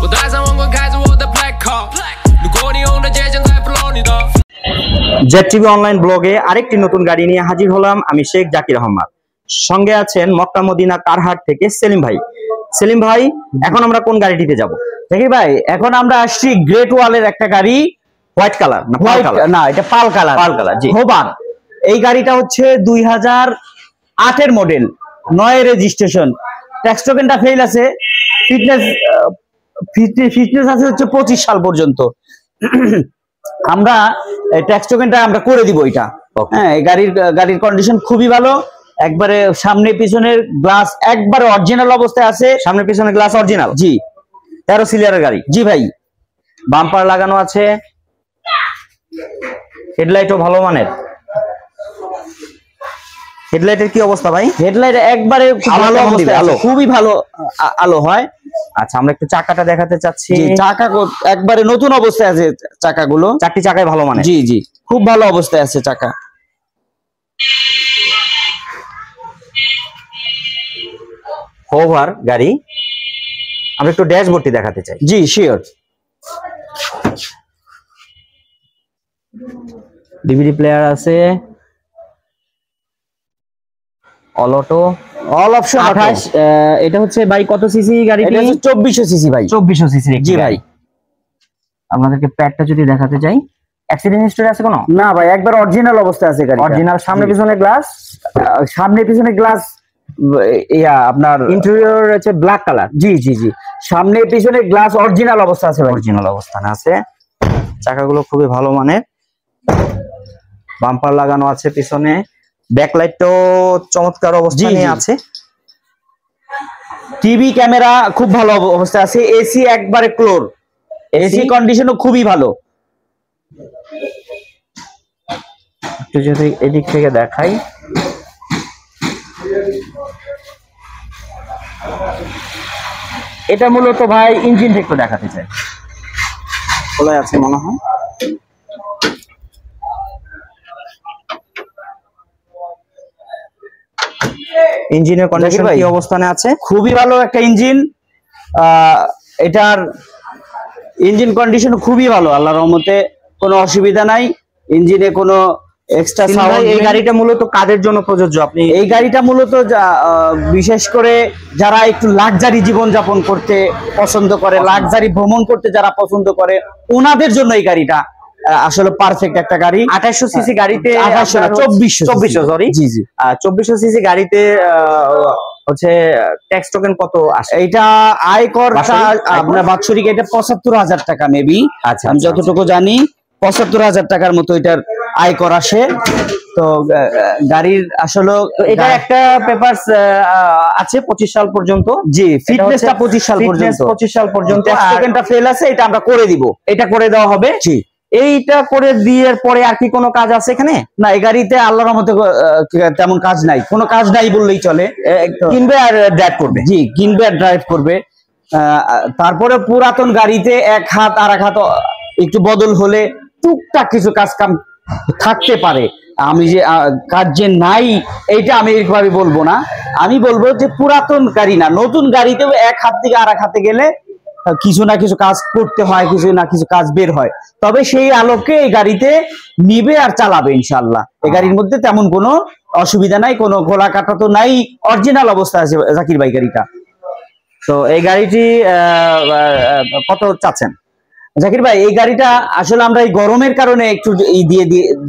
我戴上王冠，开着我的 black car。如果你用的界限在 flow Z TV online ব্লগে আরেকটি নতুন গাড়ি নিয়ে হাজির হলাম আমি শেখ জাকির আহমদ। সঙ্গে আছেন মক্কা মদিনা কারহাট থেকে সেলিম ভাই। সেলিম ভাই, এখন আমরা কোন গাড়িটিতে যাব? জাকির ভাই, এখন আমরা আসছি গ্রেট ওয়ালের একটা গাড়ি, হোয়াইট কালার না পাল কালার? না, এটা পাল কালার। পাল কালার, জি। হোবার। এই গাড়িটা হচ্ছে 2008 এর মডেল, 9 রেজিস্ট্রেশন। ট্যাক্স টোকেনটা ফেল আছে, ফিটনেস আছে হচ্ছে 25 সাল পর্যন্ত। আমরা ট্যাক্স টোকেনটা আমরা করে দিব এটা। হ্যাঁ, গাড়ির কন্ডিশন খুবই ভালো, একবারে সামনে পিছনের গ্লাস একবারে অরিজিনাল অবস্থায় আছে। সামনে পিছনে গ্লাস অরিজিনাল? জি। 13 সিলিয়ারের গাড়ি? জি ভাই। বাম্পার লাগানো আছে, হেডলাইটও ভালো মানের। হেডলাইটের কি অবস্থা ভাই? হেডলাইট একবারে ভালো অবস্থায়, আলো খুবই ভালো আলো হয়। আচ্ছা, আমরা একটু চাকাটা দেখাতে চাচ্ছি। চাকা একবারে নতুন অবস্থায় আছে চাকাগুলো, চারটি চাকায় ভালো মানের। জি জি, খুব ভালো অবস্থায় আছে চাকা। হোভার গাড়ি, আমরা একটু ড্যাশবোর্ডটি দেখাতে চাই। জি শিওর। ডিভিডি প্লেয়ার আছে, অল অটো, অল অপশন 28। এটা হচ্ছে ভাই কত সিসি গাড়ি? এটা হচ্ছে 2400 সিসি ভাই। 2400 সিসি। জি ভাই। আপনাদেরকে প্যাডটা যদি দেখাতে চাই, অ্যাক্সিডেন্ট হিস্টরি আছে কোনো? না ভাই, একবার অরিজিনাল অবস্থায় আছে গাড়ি। অরিজিনাল। সামনে পিছনে গ্লাস? সামনে পিছনে গ্লাস আপনার ইন্টেরিয়র হচ্ছে ব্ল্যাক কালার? জি জি জি, সামনে পিছনে গ্লাস অরিজিনাল অবস্থা আছে ভাই। অরিজিনাল অবস্থানে আছে, চাকাগুলো খুবই ভালো মানের। বাম্পার লাগানো আছে পিছনে, ব্যাকলাইটটাও চমৎকার অবস্থানে আছে। টিভি ক্যামেরা খুব ভালো অবস্থায় আছে। এসি একবারে ক্লোর, এসি কন্ডিশনও খুবই ভালো। একটু যদি এদিক থেকে দেখাই, এটা মূলত ভাই ইঞ্জিনটা একটু দেখাতে চাই। খোলা আছে মনে হয়। ইঞ্জিনের কন্ডিশন কি অবস্থানে আছে? খুবই ভালো একটা ইঞ্জিন। এটার ইঞ্জিন কন্ডিশন খুবই ভালো, আল্লাহর রহমতে কোনো অসুবিধা নাই। ইঞ্জিনে কোনো এক্সট্রা সাউন্ড। এই গাড়িটা মূলত কাদের জন্য প্রযোজ্য? আপনি এই গাড়িটা মূলত বিশেষ করে যারা একটু লাক্সারি জীবন যাপন করতে পছন্দ করে, লাক্সারি ভ্রমণ করতে যারা পছন্দ করে, ওনাদের জন্য এই গাড়িটা আসলে পারফেক্ট একটা গাড়ি। 2800 সিসি গাড়িতে, 2400 সরি, জি জি, 2400 সিসি গাড়িতে হচ্ছে ট্যাক্স টোকেন কত আসে? এইটা আয়কর আপনার বাৎসরিক এটা ৭৫,০০০ টাকা মেবি। আচ্ছা, আমি যতটুকু জানি ৭৫,০০০ টাকার মতো এটার আয়কর আসে। তো গাড়ির আসলে এটা একটা পেপারস আছে 25 সাল পর্যন্ত। জি, ফিটনেসটা 25 সাল পর্যন্ত। 25 সাল পর্যন্ত। ট্যাক্স টোকেনটা ফেল আছে, এটা আমরা করে দিব। এটা করে দেওয়া হবে। জি। এইটা করে দিয়ে পরে আর কি কোনো কাজ আছে এখানে? না, এই গাড়িতে আল্লাহর রহমতে তেমন কাজ নাই, কোনো কাজ নাই বললেই চলে। কিনবে আর ড্রাইভ করবে। জি, কিনবে আর ড্রাইভ করবে। তারপরে পুরাতন গাড়িতে এক হাত আর এক হাত একটু বদল হলে টুকটাক কিছু কাজ কাম থাকতে পারে। আমি যে কাজ যে নাই এইটা আমি এইভাবে বলবো না। আমি বলবো যে পুরাতন গাড়ি না, নতুন গাড়িতেও এক হাত থেকে আর এক হাতে গেলে কিছু না কিছু কাজ করতে হয়, কিছু না কিছু কাজ বের হয়। তবে সেই আলোকে এই গাড়িতে নিবে আর চালাবে ইনশাল্লাহ। এই গাড়ির মধ্যে তেমন কোনো অসুবিধা নাই, কোনো গোলা কাটা তো নাই, অরিজিনাল অবস্থা আছে জাকির ভাই গাড়িটা। তো এই গাড়িটি কত চাচ্ছেন জাকির ভাই? এই গাড়িটা আসলে আমরা এই গরমের কারণে একটু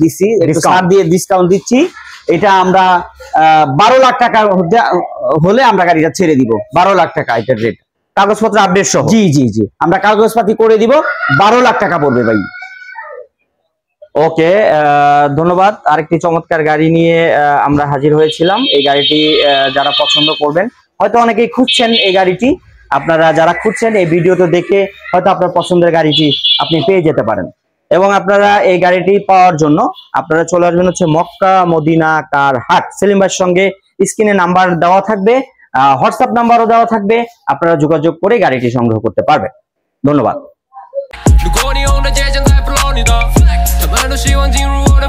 দিচ্ছি, একটু ছাড় দিয়ে ডিসকাউন্ট দিচ্ছি। এটা আমরা 12 লাখ টাকা হলে আমরা গাড়িটা ছেড়ে দিব। 12 লাখ টাকা এটার রেট, কাগজপত্র আপডেট সহ। জি জি জি, আমরা কাগজপাতি করে দিব। 12 লাখ টাকা পড়বে ভাই। ওকে, ধন্যবাদ। আরেকটি চমৎকার গাড়ি নিয়ে আমরা হাজির হয়েছিলাম। এই গাড়িটি যারা পছন্দ করবেন, হয়তো অনেকেই খুঁজছেন এই গাড়িটি, আপনারা যারা খুঁজছেন এই ভিডিওতে দেখে হয়তো আপনার পছন্দের গাড়িটি আপনি পেয়ে যেতে পারেন। এবং আপনারা এই গাড়িটি পাওয়ার জন্য আপনারা চলে আসবেন হচ্ছে মক্কা মদিনা কারহাট। সেলিম ভাইয়ের সঙ্গে স্ক্রিনে নাম্বার দেওয়া থাকবে, হোয়াটসঅ্যাপ নাম্বারও দেওয়া থাকবে, আপনারা যোগাযোগ করে গাড়িটি সংগ্রহ করতে পারবেন। ধন্যবাদ।如果你用的界限在 flow 你的，他们都希望进入我的。